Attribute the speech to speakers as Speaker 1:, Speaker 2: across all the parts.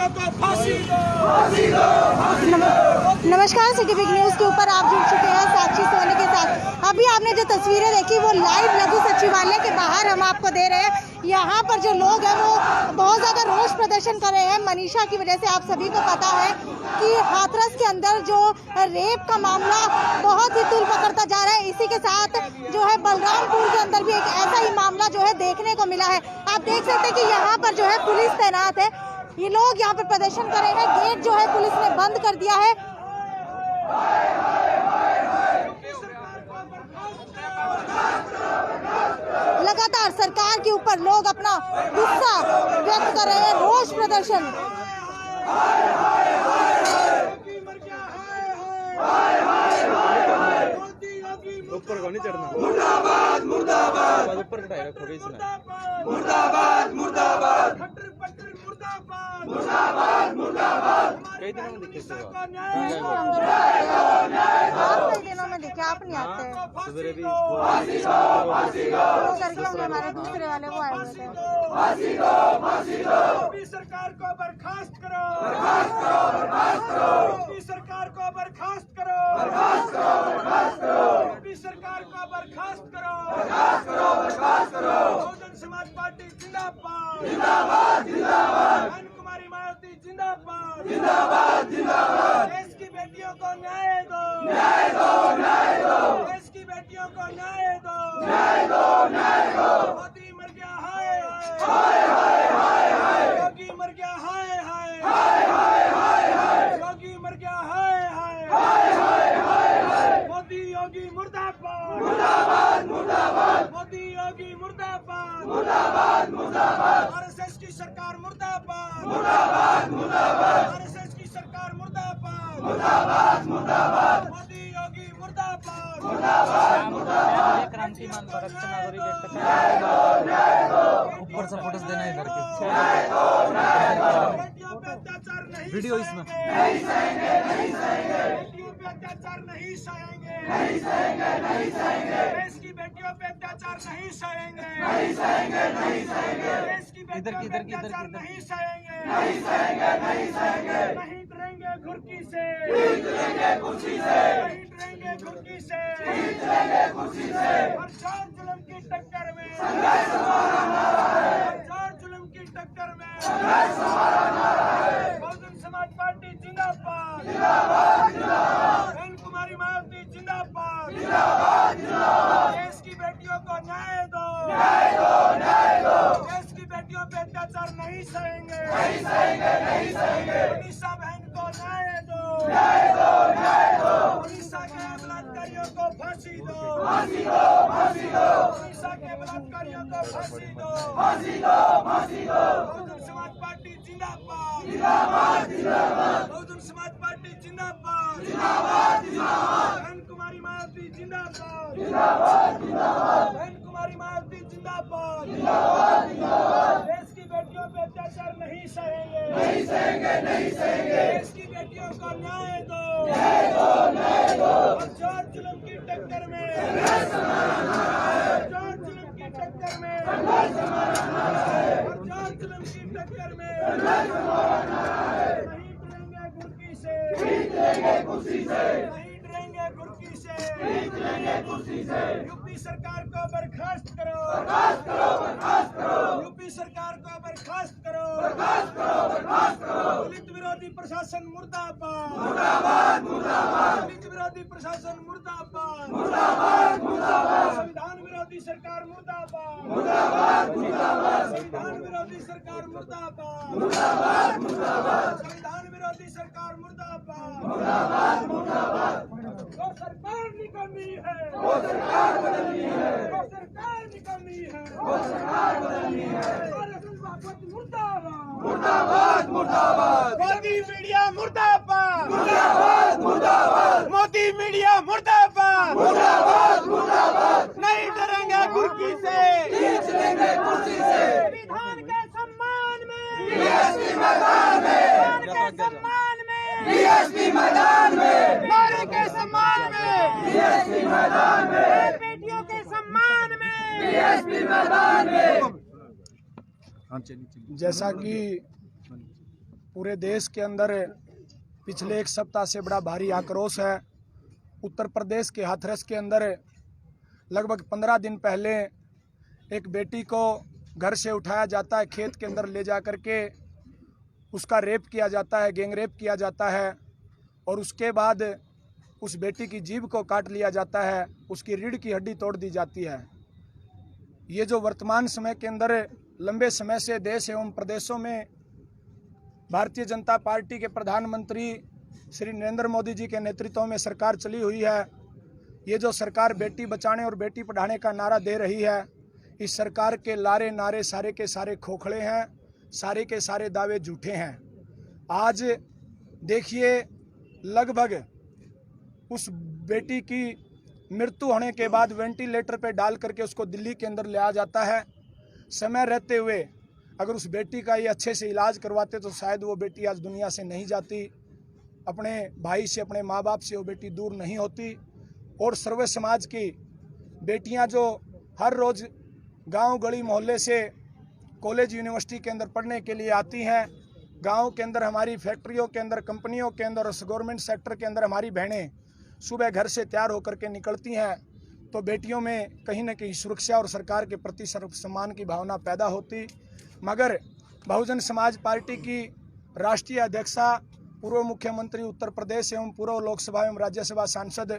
Speaker 1: बेटियों को फांसी दो।
Speaker 2: नमस्कार, सिटी बिग न्यूज़ के ऊपर आप जुड़ चुके हैं साक्षी सोनी के साथ। अभी आपने जो तस्वीरें देखी वो लाइव लघु सचिवालय के बाहर हम आपको दे रहे हैं। यहाँ पर जो लोग हैं वो बहुत ज़्यादा रोष प्रदर्शन कर रहे हैं मनीषा की वजह से। आप सभी को पता है कि हाथरस के अंदर जो रेप का मामला बहुत ही तूल पकड़ता जा रहा है। इसी के साथ जो है बलरामपुर के अंदर भी एक ऐसा ही मामला जो है देखने को मिला है। आप देख सकते हैं कि यहाँ पर जो है पुलिस तैनात है। ये लोग यहाँ पर प्रदर्शन कर रहे हैं। गेट जो है पुलिस ने बंद कर दिया है। लगातार सरकार के ऊपर लोग अपना गुस्सा व्यक्त कर रहे हैं, रोष प्रदर्शन।
Speaker 3: ऊपर को नहीं चढ़ना।
Speaker 1: मुर्दाबाद मुर्दाबाद
Speaker 3: ऊपर चढ़ाई रखो इसने।
Speaker 1: मुर्दाबाद मुर्दाबाद मुर्दाबाद मुर्दाबाद।
Speaker 3: कई दिनों में दिखे थे
Speaker 2: आप कई दिनों में दिखे, आप नहीं आते।
Speaker 3: सवेरे भी
Speaker 2: करके होंगे हमारे दूसरे वाले वो आए हुए थे।
Speaker 1: योगी सरकार को बर्खास्त करो, बर्खास्त करो, बर्खास्त करो। योगी सरकार को बर्खास्त करो, बर्खास्त करो, बर्खास्त करो। योगी सरकार को बर्खास्त करो, बर्खास्त करो, बर्खास्त करो। बहुजन समाज पार्टी जिंदाबाद, जिंदाबाद, जिंदाबाद। बहन कुमारी मायावती जिंदाबाद, जिंदाबाद, जिंदाबाद। देश की बेटियों को न्याय दो, न्याय दो, न्याय दो। देश की बेटियों को न्याय दो, न्याय दो, न्याय दो। मोदी मर गया, हाय हाय हाय हाय हाय। योगी मर गया, हाय हाय हाय हाय हाय हाय। योगी मर गया, हाय हाय हाय हाय हाय हाय। मोदी योगी मुर्दाबाद, मुर्दाबाद, मुर्दाबाद। मोदी योगी मुर्दाबाद, मुर्दाबाद, मुर्दाबाद। आरएसएस की सरकार मुर्दाबाद, मुर्दाबाद, मुर्दाबाद। आरएसएस की सरकार मुर्दाबाद, मुर्दाबाद, मुर्दाबाद। मोदी योगी मुर्दाबाद, मुर्दाबाद, मुर्दाबाद।
Speaker 3: क्रांति मान पर रक्षा नागरिक ऊपर से फोटोस देना इधर के
Speaker 1: बेटियों पे अत्याचार नहीं
Speaker 3: वीडियो इसमें
Speaker 1: नहीं सहेंगे, नहीं सहेंगे। बेटियों पे अत्याचार नहीं सहेंगे, नहीं सहेंगे, नहीं सहेंगे। देश की बेटियों पे अत्याचार नहीं सहेंगे, नहीं सहेंगे, नहीं सहेंगे। देश की बेटियों पे अत्याचार नहीं सहेंगे, नहीं सहेंगे, नहीं सहेंगे। नहीं डरेंगे घुर्की से, नहीं डरेंगे कुर्सी से, नहीं डरेंगे घुर्की से, नहीं डरेंगे कुर्सी से। हर चार जुल्म की टक्कर में संघर्ष हमारा नारा है, हर चार जुल्म की टक्कर में संघर्ष हमारा नारा है। बहुजन समाज पार्टी जिंदाबाद, जिंदाबाद, जिंदाबाद। बहन कुमारी मायावती जिंदाबाद, जिंदाबाद, जिंदाबाद। देश की बेटियों को न्याय दो, न्याय दो, न्याय दो। देश की बेटियों पे अत्याचार नहीं सहेंगे, नहीं सहेंगे, नहीं सहेंगे। मनीषा बहन को न्याय दो, न्याय दो, न्याय दो। मनीषा के बलात्कारियों को फांसी दो, फांसी दो, फांसी दो। मनीषा के बलात्कारियों को फांसी दो, फांसी दो, फांसी दो। बहुजन समाज पार्टी जिंदाबाद, जिंदाबाद, जिंदाबाद। बहुजन समाज पार्टी जिंदाबाद, जिंदाबाद, जिंदाबाद। बहन कुमारी मायावती जिंदाबाद, जिंदाबाद, जिंदाबाद। बहन कुमारी मायावती जिंदाबाद, जिंदाबाद, जिंदाबाद। देश की बेटियों पे अत्याचार नहीं सहेंगे, नहीं सहेंगे, नहीं सहेंगे। देश की बेटियों को न्याय दो, न्याय दो, न्याय दो। हर चार जुल्म की टक्कर में संघर्ष हमारा नारा है, हर चार जुल्म की टक्कर में संघर्ष हमारा नारा है, हर चार जुल्म की टक्कर में संघर्ष हमारा नारा है। नहीं डरेंगे घुर्की से, नहीं डरेंगे कुर्सी से, नहीं डरेंगे घुर्की से, नहीं डरेंगे कुर्सी से। यूपी सरकार को बर्खास्त करो, बर्खास्त करो, बर्खास्त करो। यूपी सरकार को बर्खास्त करो, बर्खास्त करो, बर्खास्त करो। दलित विरोधी प्रशासन मुर्दाबाद, मुर्दाबाद, मुर्दाबाद। दलित विरोधी प्रशासन मुर्दाबाद, मुर्दाबाद, मुर्दाबाद। संविधान विरोधी सरकार मुर्दाबाद, मुर्दाबाद, मुर्दाबाद। संविधान विरोधी सरकार मुर्दाबाद, मुर्दाबाद, मुर्दाबाद। संविधान विरोधी सरकार मुर्दाबाद, मुर्दाबाद, मुर्दाबाद। जो सरकार निकम्मी है, वो सरकार बदलनी है, वो सरकार निकम्मी है, वो सरकार बदलनी है। मुर्दाबाद, मुर्दाबाद, मुर्दाबाद। मोदी मीडिया मुर्दाबाद, मुर्दाबाद, मुर्दाबाद। मोदी मीडिया मुर्दाबाद, मुर्दाबाद, मुर्दाबाद। नहीं डरेंगे घुर्की से, खींच लेंगे कुर्सी से। संविधान के सम्मान में बीएसपी मैदान में, संविधान के सम्मान में बीएसपी मैदान में, नारे के सम्मान में बीएसपी मैदान में, बेटियों के सम्मान में बीएसपी मैदान में।
Speaker 4: जैसा कि पूरे देश के अंदर पिछले एक सप्ताह से बड़ा भारी आक्रोश है। उत्तर प्रदेश के हाथरस के अंदर लगभग 15 दिन पहले एक बेटी को घर से उठाया जाता है, खेत के अंदर ले जा कर के उसका रेप किया जाता है, गैंग रेप किया जाता है और उसके बाद उस बेटी की जीभ को काट लिया जाता है, उसकी रीढ़ की हड्डी तोड़ दी जाती है। ये जो वर्तमान समय के अंदर लंबे समय से देश एवं प्रदेशों में भारतीय जनता पार्टी के प्रधानमंत्री श्री नरेंद्र मोदी जी के नेतृत्व में सरकार चली हुई है, ये जो सरकार बेटी बचाने और बेटी पढ़ाने का नारा दे रही है, इस सरकार के लारे नारे सारे के सारे खोखले हैं, सारे के सारे दावे झूठे हैं। आज देखिए लगभग उस बेटी की मृत्यु होने के बाद वेंटिलेटर पे डाल करके उसको दिल्ली के अंदर ले आ जाता है। समय रहते हुए अगर उस बेटी का ये अच्छे से इलाज करवाते तो शायद वो बेटी आज दुनिया से नहीं जाती, अपने भाई से अपने माँ बाप से वो बेटी दूर नहीं होती। और सर्व समाज की बेटियां जो हर रोज़ गांव गली मोहल्ले से कॉलेज यूनिवर्सिटी के अंदर पढ़ने के लिए आती हैं, गांव के अंदर हमारी फैक्ट्रियों के अंदर, कंपनियों के अंदर और गवर्नमेंट सेक्टर के अंदर हमारी बहनें सुबह घर से तैयार होकर के निकलती हैं, तो बेटियों में कहीं न कहीं सुरक्षा और सरकार के प्रति सम्मान की भावना पैदा होती। मगर बहुजन समाज पार्टी की राष्ट्रीय अध्यक्षा, पूर्व मुख्यमंत्री उत्तर प्रदेश एवं पूर्व लोकसभा एवं राज्यसभा सांसद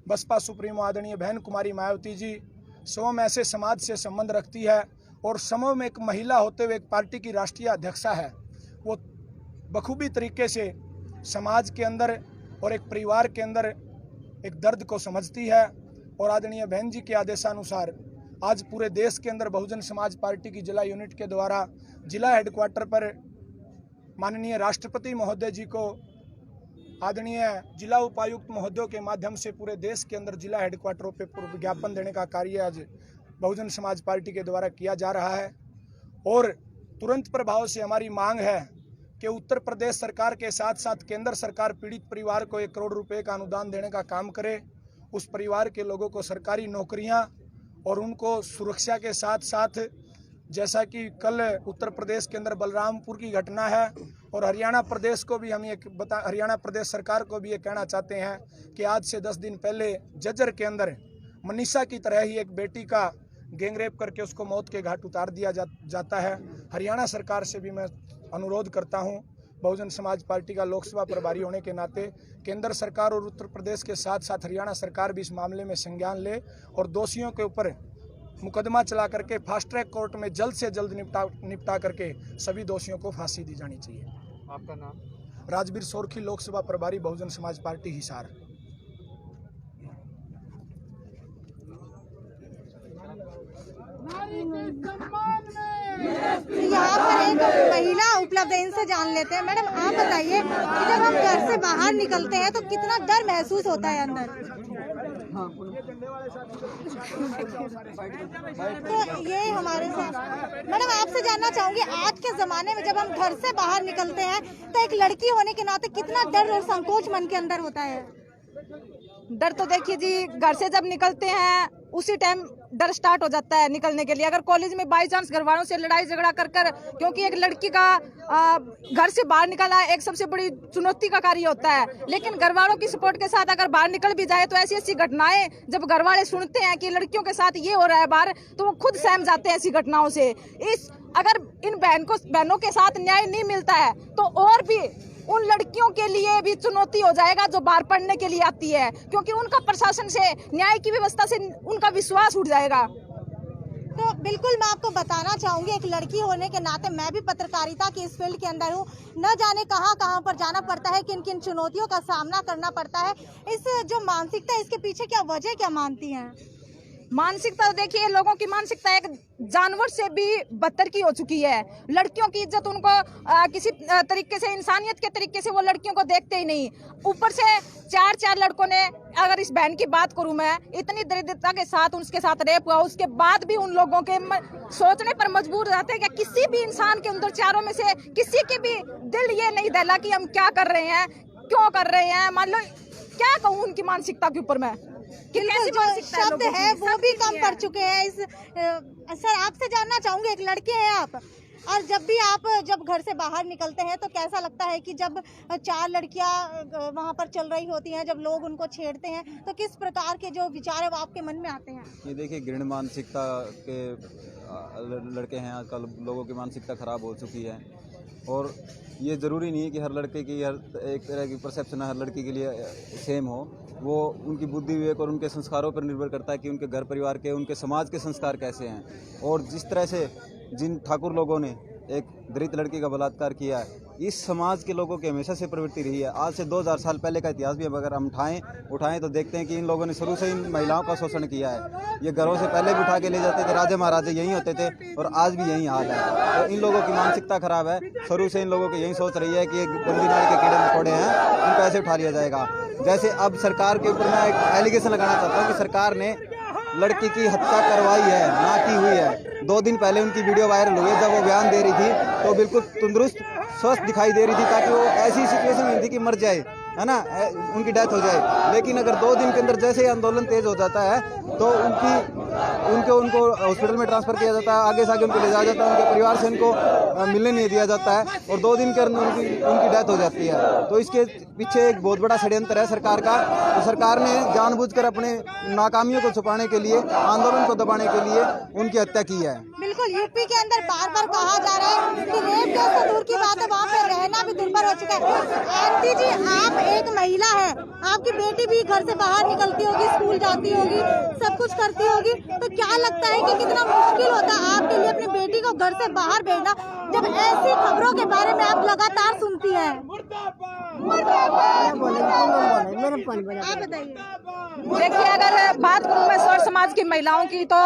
Speaker 4: बसपा सुप्रीमो आदरणीय बहन कुमारी मायावती जी स्वयं ऐसे समाज से संबंध रखती है और समूह में एक महिला होते हुए एक पार्टी की राष्ट्रीय अध्यक्षा है। वो बखूबी तरीके से समाज के अंदर और एक परिवार के अंदर एक दर्द को समझती है और आदरणीय बहन जी के आदेशानुसार आज पूरे देश के अंदर बहुजन समाज पार्टी की जिला यूनिट के द्वारा जिला हेडक्वार्टर पर माननीय राष्ट्रपति महोदय जी को आदरणीय जिला उपायुक्त महोदयों के माध्यम से पूरे देश के अंदर जिला हेडक्वार्टरों पर विज्ञापन देने का कार्य आज बहुजन समाज पार्टी के द्वारा किया जा रहा है। और तुरंत प्रभाव से हमारी मांग है कि उत्तर प्रदेश सरकार के साथ साथ केंद्र सरकार पीड़ित परिवार को 1 करोड़ रुपए का अनुदान देने का काम करे। उस परिवार के लोगों को सरकारी नौकरियां और उनको सुरक्षा के साथ साथ, जैसा कि कल उत्तर प्रदेश के अंदर बलरामपुर की घटना है और हरियाणा प्रदेश को भी हम ये हरियाणा प्रदेश सरकार को भी ये कहना चाहते हैं कि आज से 10 दिन पहले जज्जर के अंदर मनीषा की तरह ही एक बेटी का गैंगरेप करके उसको मौत के घाट उतार दिया जाता है। हरियाणा सरकार से भी मैं अनुरोध करता हूं, बहुजन समाज पार्टी का लोकसभा प्रभारी होने के नाते केंद्र सरकार और उत्तर प्रदेश के साथ साथ हरियाणा सरकार भी इस मामले में संज्ञान ले और दोषियों के ऊपर मुकदमा चला करके फास्ट ट्रैक कोर्ट में जल्द से जल्द निपटा करके सभी दोषियों को फांसी दी जानी चाहिए।
Speaker 3: आपका नाम?
Speaker 4: राजवीर सोरखी, लोकसभा प्रभारी, बहुजन समाज पार्टी, हिसार।
Speaker 2: यहाँ पर एक महिला उपलब्ध है, इनसे जान लेते हैं। मैडम आप बताइए कि जब हम घर से बाहर निकलते हैं तो कितना डर महसूस होता है अंदर? तो ये हमारे साथ मैडम आपसे जानना चाहूंगी, आज के जमाने में जब हम घर से बाहर निकलते हैं तो एक लड़की होने के नाते कितना डर और संकोच मन के अंदर होता है?
Speaker 5: डर तो देखिए जी, घर से जब निकलते हैं उसी टाइम डर स्टार्ट हो जाता है निकलने के लिए। अगर कॉलेज में बाई चांस घर वालों से लड़ाई झगड़ा कर क्योंकि एक लड़की का घर से बाहर निकलना एक सबसे बड़ी चुनौती का कार्य होता है, लेकिन घर वालों की सपोर्ट के साथ अगर बाहर निकल भी जाए तो ऐसी ऐसी घटनाएं जब घर वाले सुनते हैं कि लड़कियों के साथ ये हो रहा है बाहर, तो वो खुद सहम जाते हैं ऐसी घटनाओं से। अगर इन बहनों के साथ न्याय नहीं मिलता है तो और भी उन लड़कियों के लिए भी चुनौती हो जाएगा जो बाहर पढ़ने के लिए आती है, क्योंकि उनका प्रशासन से, न्याय की व्यवस्था से उनका विश्वास उठ जाएगा।
Speaker 2: तो बिल्कुल मैं आपको बताना चाहूंगी, एक लड़की होने के नाते मैं भी पत्रकारिता की इस फील्ड के अंदर हूँ। न जाने कहाँ पर जाना पड़ता है, किन किन चुनौतियों का सामना करना पड़ता है। इस जो मानसिकता है इसके पीछे क्या वजह क्या मानती हैं?
Speaker 5: मानसिकता देखिए, लोगों की मानसिकता एक जानवर से भी बदतर की हो चुकी है। लड़कियों की इज्जत उनको किसी तरीके से, इंसानियत के तरीके से वो लड़कियों को देखते ही नहीं। ऊपर से चार लड़कों ने, अगर इस बहन की बात करूं मैं, इतनी दरिद्रता के साथ उसके साथ रेप हुआ, उसके बाद भी उन लोगों के सोचने पर मजबूर रहते हैं कि किसी भी इंसान के अंदर, चारों में से किसी के भी दिल ये नहीं दहला कि हम क्या कर रहे हैं, क्यों कर रहे हैं। मान लो क्या कहूँ उनकी मानसिकता के ऊपर मैं,
Speaker 2: जो शब्द है वो भी कम पड़ चुके हैं। सर आपसे जानना चाहूंगी, एक लड़के हैं आप, और जब घर से बाहर निकलते हैं तो कैसा लगता है कि जब 4 लड़कियां वहां पर चल रही होती हैं, जब लोग उनको छेड़ते हैं तो किस प्रकार के जो विचार है वो आपके मन में आते हैं? ये
Speaker 6: देखिए, घृण मानसिकता के लड़के हैं आजकल, लोगों की मानसिकता ख़राब हो चुकी है। और ये ज़रूरी नहीं है कि हर लड़के की हर एक तरह की परसेप्शन हर लड़की के लिए सेम हो। वो उनकी बुद्धि विवेक और उनके संस्कारों पर निर्भर करता है कि उनके घर परिवार के, उनके समाज के संस्कार कैसे हैं। और जिस तरह से जिन ठाकुर लोगों ने एक दलित लड़की का बलात्कार किया है, इस समाज के लोगों की हमेशा से प्रवृत्ति रही है। आज से 2000 साल पहले का इतिहास भी अगर हम उठाएं तो देखते हैं कि इन लोगों ने शुरू से इन महिलाओं का शोषण किया है। ये घरों से पहले भी उठा के ले जाते थे, राजे महाराजे यहीं होते थे और आज भी यही हाल है। तो इन लोगों की मानसिकता खराब है। शुरू से इन लोगों की यही सोच रही है कि एक गंदी नाली के कीड़े मकोड़े हैं, इनको ऐसे उठा लिया जाएगा। जैसे अब सरकार के ऊपर मैं एक एलिगेशन लगाना चाहता हूँ कि सरकार ने लड़की की हत्या करवाई है, ना की हुई है। 2 दिन पहले उनकी वीडियो वायरल हुई है, जब वो बयान दे रही थी तो बिल्कुल तंदुरुस्त स्वस्थ दिखाई दे रही थी, ताकि वो ऐसी सिचुएशन में थी कि मर जाए, है ना, उनकी डेथ हो जाए। लेकिन अगर 2 दिन के अंदर जैसे ही आंदोलन तेज हो जाता है तो उनको हॉस्पिटल में ट्रांसफ़र किया जाता है, आगे से आगे उनको ले जाया जाता है, उनके परिवार से उनको मिलने नहीं दिया जाता है और 2 दिन के अंदर उनकी डेथ हो जाती है। तो इसके पीछे एक बहुत बड़ा षड्यंत्र है सरकार का। तो सरकार ने जानबूझकर अपने नाकामियों को छुपाने के लिए, आंदोलन को दबाने के लिए उनकी हत्या की है।
Speaker 2: बिल्कुल, यूपी के अंदर बार बार कहा जा रहा है कि रेप केस तो दूर की बात है, वहाँ पे रहना भी दुर्भर हो चुका है। आरती जी, आप एक महिला है, आपकी बेटी भी घर से बाहर निकलती होगी, स्कूल जाती होगी, सब कुछ करती होगी, तो क्या लगता है कि कितना मुश्किल होता है आपके लिए अपनी बेटी को घर से बाहर भेजना, जब ऐसी खबरों के बारे में आप लगातार सुनती हैं? आप बताइए।
Speaker 5: देखिए, अगर बात करूँ मैं स्वर समाज की महिलाओं की, तो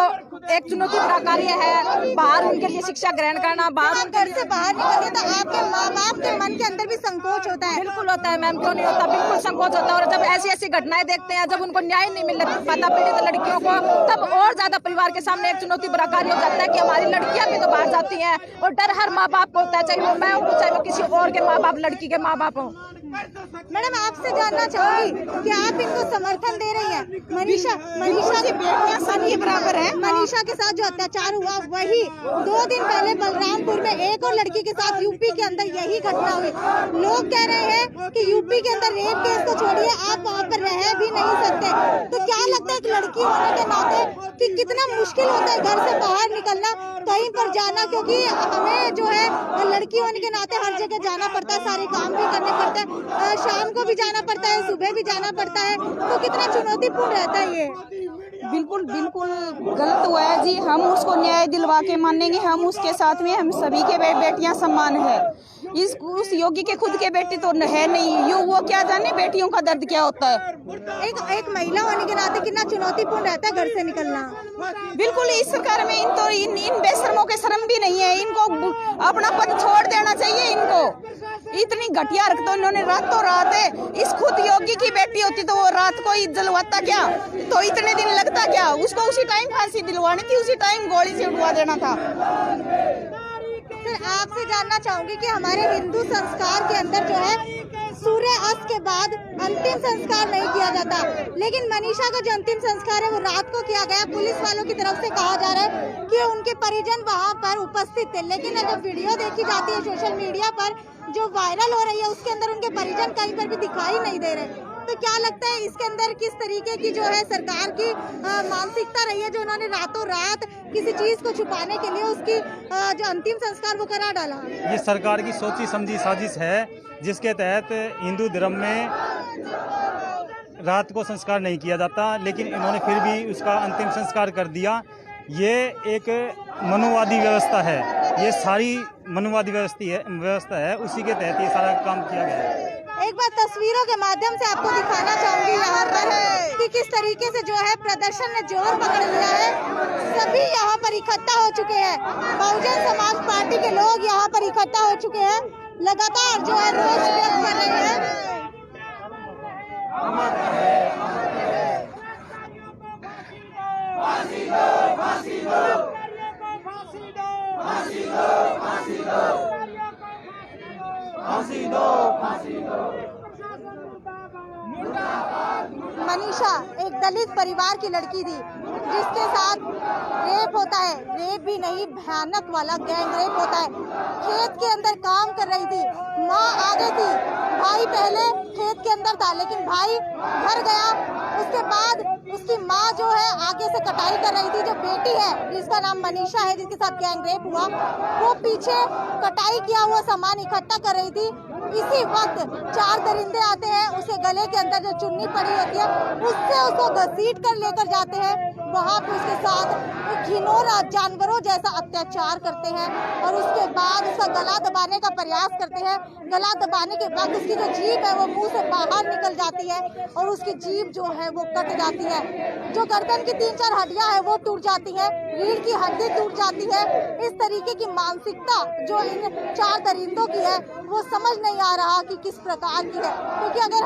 Speaker 5: एक चुनौती भरा कार्य है बाहर उनके लिए शिक्षा ग्रहण करना। बाहर
Speaker 2: घर से बाहर निकलिए तो आपके माँ बाप के मन के अंदर भी संकोच होता है।
Speaker 5: बिल्कुल होता है मैम, क्यों नहीं होता, बिल्कुल संकोच होता है। और जब ऐसी घटनाएं देखते हैं, जब उनको न्याय नहीं मिल पाता पीड़ित लड़कियों को, तब और ज्यादा परिवार के सामने एक चुनौती भरा कार्य हो जाता है कि हमारी लड़कियां भी तो बाहर जाती हैं। और डर हर माँ बाप को होता है, चाहे वो मैं हूँ, चाहे वो किसी और के माँ बाप, लड़की के माँ बाप हों।
Speaker 2: मैडम, आपसे जानना चाहूंगी कि आप इनको समर्थन दे रही हैं? मनीषा की बेटियां सभी बराबर है। मनीषा के साथ जो अत्याचार हुआ, वही 2 दिन पहले बलरामपुर में एक और लड़की के साथ यूपी के अंदर यही घटना हुई। लोग कह रहे हैं कि यूपी के अंदर रेप केस तो छोड़िए, आप वहाँ पर रह भी नहीं सकते। तो क्या लगता है एक लड़की होने के नाते कि कितना मुश्किल होता है घर से बाहर निकलना, कहीं पर जाना, क्योंकि हमें जो है लड़की होने के नाते हर जगह जाना पड़ता है, सारे काम भी करने पड़ते हैं, शाम को भी जाना पड़ता है, सुबह भी जाना पड़ता है, तो कितना चुनौतीपूर्ण रहता है ये?
Speaker 7: बिल्कुल गलत हुआ है जी। हम उसको न्याय दिलवा के मानेंगे, हम उसके साथ में, हम सभी के बेटियां समान है। उस योगी के खुद के बेटी तो है नहीं, वो क्या जाने बेटियों का दर्द क्या होता है।
Speaker 2: एक महिला होने के नाते कितना चुनौतीपूर्ण रहता है घर से निकलना।
Speaker 7: बिल्कुल, इस सरकार में इन बेशर्मों के शर्म भी नहीं है। इनको अपना पद छोड़ देना चाहिए। इनको इतनी घटिया हरकत इन्होंने रातों रात है। इस खुद योगी की बेटी होती तो वो रात को ही जलवाता क्या, तो इतने दिन लगता क्या? उसको उसी टाइम फांसी दिलवानी थी, उसी टाइम गोली से उड़वा देना था।
Speaker 2: सर, आपसे जानना चाहूंगी कि हमारे हिंदू संस्कार के अंदर जो है सूर्य अस्त के बाद अंतिम संस्कार नहीं किया जाता, लेकिन मनीषा का जो अंतिम संस्कार है वो रात को किया गया। पुलिस वालों की तरफ से कहा जा रहा है कि उनके परिजन वहां पर उपस्थित थे, लेकिन जब वीडियो देखी जाती है सोशल मीडिया पर जो वायरल हो रही है, उसके अंदर उनके परिजन कहीं पर भी दिखाई नहीं दे रहे। तो क्या लगता है इसके अंदर किस तरीके की जो है सरकार की मानसिकता रही है, जो उन्होंने रातों रात किसी चीज को छुपाने के लिए उसकी जो अंतिम संस्कार वो करा डाला?
Speaker 8: ये सरकार की सोची समझी साजिश है, जिसके तहत हिंदू धर्म में रात को संस्कार नहीं किया जाता, लेकिन इन्होंने फिर भी उसका अंतिम संस्कार कर दिया। ये एक मनुवादी व्यवस्था है, ये सारी मनुवादी व्यवस्था है, उसी के तहत ये सारा काम किया गया है।
Speaker 2: एक बार तस्वीरों के माध्यम से आपको दिखाना चाहूंगी यहाँ पर कि किस तरीके से जो है प्रदर्शन ने जोर पकड़ लिया है। सभी यहाँ पर इकट्ठा हो चुके हैं, बहुजन समाज पार्टी के लोग यहाँ पर इकट्ठा हो चुके हैं, लगातार जो है रोष व्यक्त कर रहे हैं। मनीषा एक दलित परिवार की लड़की थी जिसके साथ रेप होता होता है, रेप भी नहीं भयानक वाला गैंग रेप होता है। खेत के अंदर काम कर रही थी, माँ आगे थी, भाई पहले खेत के अंदर था, लेकिन भाई घर गया। उसके बाद उसकी माँ जो है आगे से कटाई कर रही थी। जो बेटी है जिसका नाम मनीषा है, जिसके साथ गैंग रेप हुआ, वो पीछे कटाई किया हुआ सामान इकट्ठा कर रही थी। इसी वक्त 4 दरिंदे आते हैं, उसके गले के अंदर जो चुन्नी पड़ी होती है उससे उसको घसीट कर लेकर जाते हैं। वहाँ पे उसके साथ घिनौना जानवरों जैसा अत्याचार करते हैं और उसके बाद उसका गला दबाने का प्रयास करते हैं। गला दबाने के बाद उसकी जो जीभ है वो मुंह से बाहर निकल जाती है और उसकी जीभ जो है वो कट जाती है। जो गर्दन की 3-4 हड्डियां है वो टूट जाती है, रीढ़ की हड्डी टूट जाती है। इस तरीके की मानसिकता जो इन 4 दरिंदों की है वो समझ नहीं आ रहा कि किस प्रकार की है। क्योंकि अगर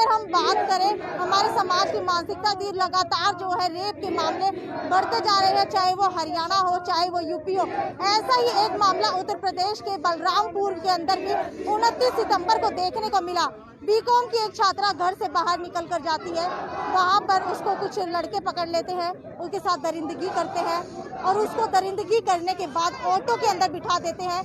Speaker 2: हम बात करें हमारे समाज की मानसिकता की, लगातार जो है रेप के मामले बढ़ते जा रहे हैं, चाहे वो हरियाणा हो चाहे वो यूपी हो। ऐसा ही एक मामला उत्तर प्रदेश के बलरामपुर के अंदर भी 29 सितंबर को देखने को मिला। बीकॉम की एक छात्रा घर से बाहर निकल कर जाती है, वहाँ पर उसको कुछ लड़के पकड़ लेते हैं, उसके साथ दरिंदगी करते हैं और उसको दरिंदगी करने के बाद ऑटो के अंदर बिठा देते हैं।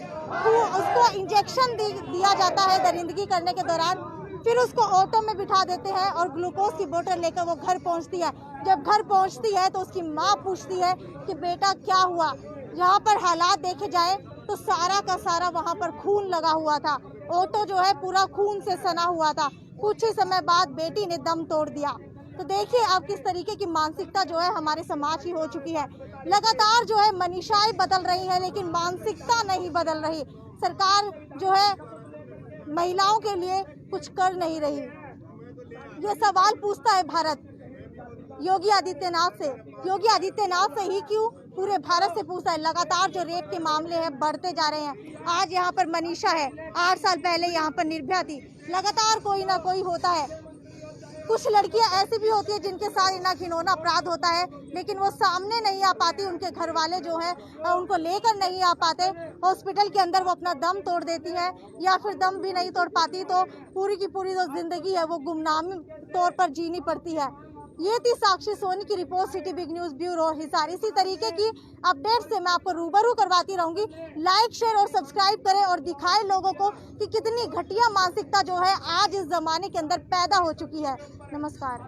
Speaker 2: उसको इंजेक्शन दिया जाता है दरिंदगी करने के दौरान, फिर उसको ऑटो में बिठा देते हैं और ग्लूकोज की बोतल लेकर वो घर पहुंचती है। जब घर पहुंचती है तो उसकी माँ पूछती है कि बेटा क्या हुआ। यहाँ पर हालात देखे जाए तो सारा का सारा वहाँ पर खून लगा हुआ था, ऑटो जो है पूरा खून से सना हुआ था। कुछ ही समय बाद बेटी ने दम तोड़ दिया। तो देखिए अब किस तरीके की मानसिकता जो है हमारे समाज की हो चुकी है। लगातार जो है मनीषाएं बदल रही है लेकिन मानसिकता नहीं बदल रही। सरकार जो है महिलाओं के लिए कुछ कर नहीं रही। ये सवाल पूछता है भारत योगी आदित्यनाथ से। योगी आदित्यनाथ से ही क्यों, पूरे भारत से पूछता है। लगातार जो रेप के मामले हैं बढ़ते जा रहे हैं। आज यहाँ पर मनीषा है, 8 साल पहले यहाँ पर निर्भया थी। लगातार कोई ना कोई होता है। कुछ लड़कियां ऐसी भी होती है जिनके साथ इतना घिनौना अपराध होता है लेकिन वो सामने नहीं आ पाती, उनके घर वाले जो है उनको लेकर नहीं आ पाते। हॉस्पिटल के अंदर वो अपना दम तोड़ देती है या फिर दम भी नहीं तोड़ पाती तो पूरी की पूरी जो जिंदगी है वो गुमनामी तौर पर जीनी पड़ती है। ये थी साक्षी सोनी की report, city big news bureau Hisar. इसी तरीके की अपडेट से मैं आपको रूबरू करवाती रहूंगी। लाइक शेयर और सब्सक्राइब करें और दिखाएं लोगों को कि कितनी घटिया मानसिकता जो है आज इस जमाने के अंदर पैदा हो चुकी है। नमस्कार।